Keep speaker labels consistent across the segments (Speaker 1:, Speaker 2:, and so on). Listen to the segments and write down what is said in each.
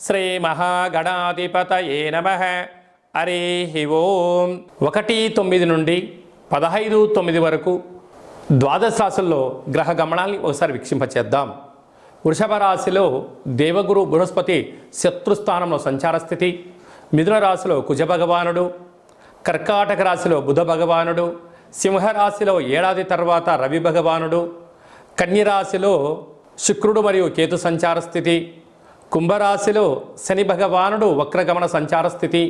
Speaker 1: శ్రీ మహాగణాధిపతయే నమః. హరి ఓం. 1-9 నుండి 15-9 వరకు ద్వాదశ రాశుల్లో గ్రహ గమనాల్ని ఒకసారి వీక్షింపచేద్దాం. వృషభ రాశిలో దేవగురు బృహస్పతి శత్రుస్థానంలో సంచార స్థితి, మిథున రాశిలో కుజ భగవానుడు, కర్కాటక రాశిలో బుధ భగవానుడు, సింహరాశిలో ఏడాది తర్వాత రవి భగవానుడు, కన్యరాశిలో శుక్రుడు మరియు కేతు సంచార స్థితి, కుంభరాశిలో శని భగవానుడు వక్రగమన సంచార స్థితి,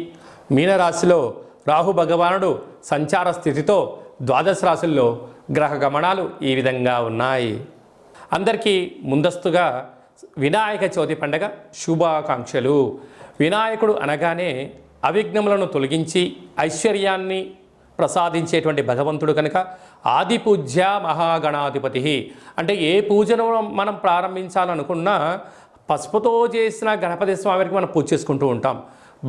Speaker 1: మీనరాశిలో రాహు భగవానుడు సంచార స్థితితో ద్వాదశ రాశుల్లో గ్రహ గమనాలు ఈ విధంగా ఉన్నాయి. అందరికీ ముందస్తుగా వినాయక చవితి పండగ శుభాకాంక్షలు. వినాయకుడు అనగానే అవిఘ్నములను తొలగించి ఐశ్వర్యాన్ని ప్రసాదించేటువంటి భగవంతుడు కనుక ఆది పూజ్య మహాగణాధిపతి. అంటే ఏ పూజను మనం ప్రారంభించాలనుకున్నా పసుపుతో చేసిన గణపతి స్వామికి మనం పూజ చేసుకుంటూ ఉంటాం.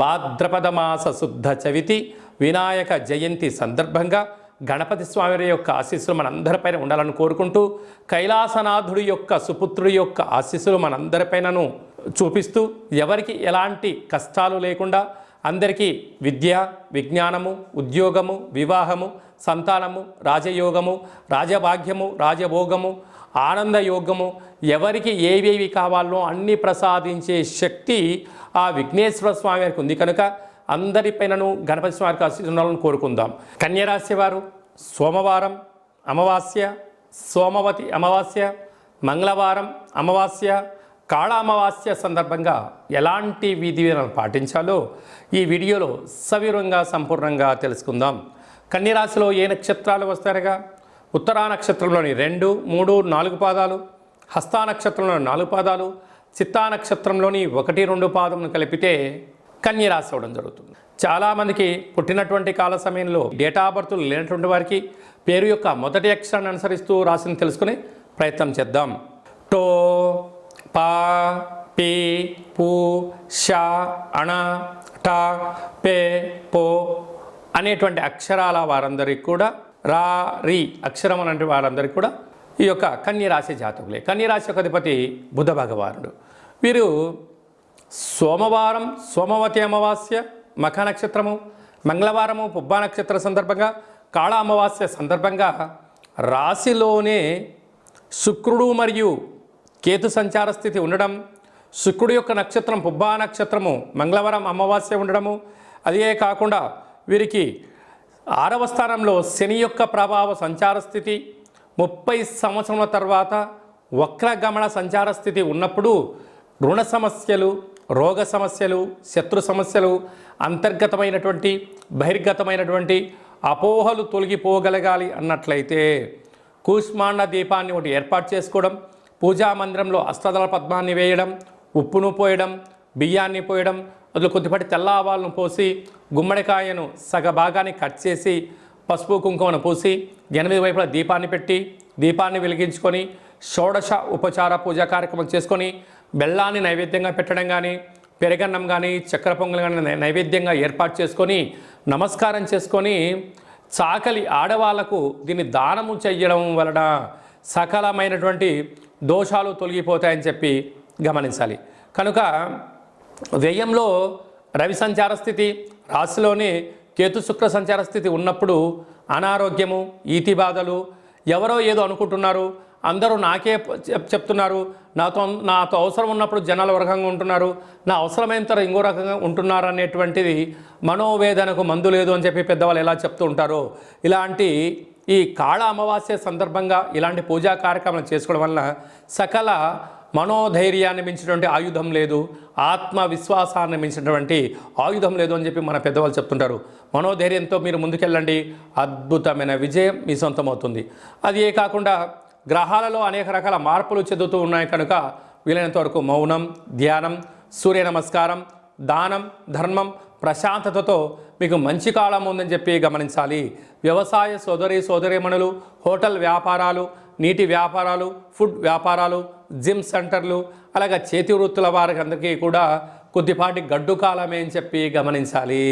Speaker 1: భాద్రపద మాస శుద్ధ చవితి వినాయక జయంతి సందర్భంగా గణపతి స్వామి యొక్క ఆశీస్సులు మనందరిపైన ఉండాలని కోరుకుంటూ, కైలాసనాథుడి యొక్క సుపుత్రుడి యొక్క ఆశీస్సులు మనందరిపైనను చూపిస్తూ, ఎవరికి ఎలాంటి కష్టాలు లేకుండా అందరికీ విద్య, విజ్ఞానము, ఉద్యోగము, వివాహము, సంతానము, రాజయోగము, రాజభాగ్యము, రాజభోగము, ఆనందయోగము, ఎవరికి ఏవేవి కావాలో అన్నీ ప్రసాదించే శక్తి ఆ విఘ్నేశ్వర స్వామి వారికి ఉంది కనుక అందరిపైనను గణపతి స్వామికి ఆశీర్వాదాలను కోరుకుందాం. కన్యరాశి వారు సోమవారం అమావాస్య, సోమవతి అమావాస్య, మంగళవారం అమావాస్య, కాళ అమావాస్య సందర్భంగా ఎలాంటి విధి విధానాలు పాటించాలో ఈ వీడియోలో సవివరంగా సంపూర్ణంగా తెలుసుకుందాం. కన్యరాశిలో ఏ నక్షత్రాలు వస్తారుగా? ఉత్తరా నక్షత్రంలోని 2, 3, 4 పాదాలు, హస్తా నక్షత్రంలోని 4 పాదాలు, చిత్తా నక్షత్రంలోని 1, 2 పాదమును కలిపితే కన్యరాశి అవడం జరుగుతుంది. చాలామందికి పుట్టినటువంటి కాల సమయంలో డేటా ఆఫ్ బర్త్ లేనటువంటి వారికి పేరు యొక్క మొదటి అక్షరాన్ని అనుసరిస్తూ రాశిని తెలుసుకునే ప్రయత్నం చేద్దాం. టో, పా, పీ, పూ, షా, అణ, టా, పే, పో అనేటువంటి అక్షరాల వారందరికీ కూడా, రా, రి అక్షరం అనే వారందరికీ కూడా ఈ యొక్క కన్యరాశి జాతకులే. కన్యరాశి యొక్క అధిపతి బుధ భగవానుడు. వీరు సోమవారం సోమవతి అమావాస్య మఖ నక్షత్రము, మంగళవారము పుబ్బా నక్షత్ర సందర్భంగా, కాళ అమావాస్య సందర్భంగా రాశిలోనే శుక్రుడు మరియు కేతు సంచార స్థితి ఉండడం, శుక్రుడు యొక్క నక్షత్రం పుబ్బా నక్షత్రము మంగళవారం అమావాస్య ఉండడము, అదే కాకుండా వీరికి 6వ స్థానంలో శని యొక్క ప్రభావ సంచార స్థితి, 30 సంవత్సరముల తర్వాత వక్రగమన సంచార స్థితి ఉన్నప్పుడు రుణ సమస్యలు, రోగ సమస్యలు, శత్రు సమస్యలు, అంతర్గతమైనటువంటి బహిర్గతమైనటువంటి అపోహలు తొలగిపోగలగాలి అన్నట్లయితే కూష్మాండ దీపాన్ని ఒకటి ఏర్పాటు చేసుకోవడం, పూజా మందిరంలో అష్టదళ పద్మాన్ని వేయడం, ఉప్పును పోయడం, బియ్యాన్ని పోయడం, అందులో కొద్దిపాటి తెల్ల ఆవాలను పోసి గుమ్మడికాయను సగ భాగాన్ని కట్ చేసి పసుపు కుంకుమను పూసి 8 వైపులా దీపాన్ని పెట్టి దీపాన్ని వెలిగించుకొని షోడశ ఉపచార పూజా కార్యక్రమం చేసుకొని బెల్లాన్ని నైవేద్యంగా పెట్టడం కానీ, పెరగన్నం కానీ, చక్కెర పొంగల్ కానీ నైవేద్యంగా ఏర్పాటు చేసుకొని నమస్కారం చేసుకొని చాకలి ఆడవాళ్లకు దీన్ని దానము చెయ్యడం వలన సకలమైనటువంటి దోషాలు తొలగిపోతాయని చెప్పి గమనించాలి. కనుక వ్యయంలో రవి సంచార స్థితి, రాశిలోనే కేతు శుక్ర సంచార స్థితి ఉన్నప్పుడు అనారోగ్యము, ఈతి బాధలు, ఎవరో ఏదో అనుకుంటున్నారు, అందరూ నాకే చెప్తున్నారు, నాతో అవసరం ఉన్నప్పుడు జనాలు ఒక రకంగా ఉంటున్నారు, నా అవసరమైనంత ఇంకో రకంగా ఉంటున్నారు అనేటువంటిది మనోవేదనకు మందు లేదు అని చెప్పి పెద్దవాళ్ళు ఎలా చెప్తూ ఉంటారో, ఇలాంటి ఈ కాళ అమావాస్య సందర్భంగా ఇలాంటి పూజా కార్యక్రమాలు చేసుకోవడం వలన సకల మనోధైర్యాన్ని మించినటువంటి ఆయుధం లేదు, ఆత్మవిశ్వాసాన్ని మించినటువంటి ఆయుధం లేదు అని చెప్పి మన పెద్దవాళ్ళు చెప్తుంటారు. మనోధైర్యంతో మీరు ముందుకెళ్ళండి, అద్భుతమైన విజయం మీ సొంతమవుతుంది. అది కాకుండా గ్రహాలలో అనేక రకాల మార్పులు చెందుతూ ఉన్నాయి కనుక వీలైనంత వరకు మౌనం, ధ్యానం, సూర్య నమస్కారం, దానం, ధర్మం, ప్రశాంతతతో మీకు మంచి కాలం ఉందని చెప్పి గమనించాలి. వ్యవసాయ సోదరీమణులు, హోటల్ వ్యాపారాలు, నీటి వ్యాపారాలు, ఫుడ్ వ్యాపారాలు, జిమ్ సెంటర్లు, అలాగే చేతి వృత్తుల వారికి అందరికీ కూడా కొద్దిపాటి గడ్డు కాలమే అని చెప్పి గమనించాలి.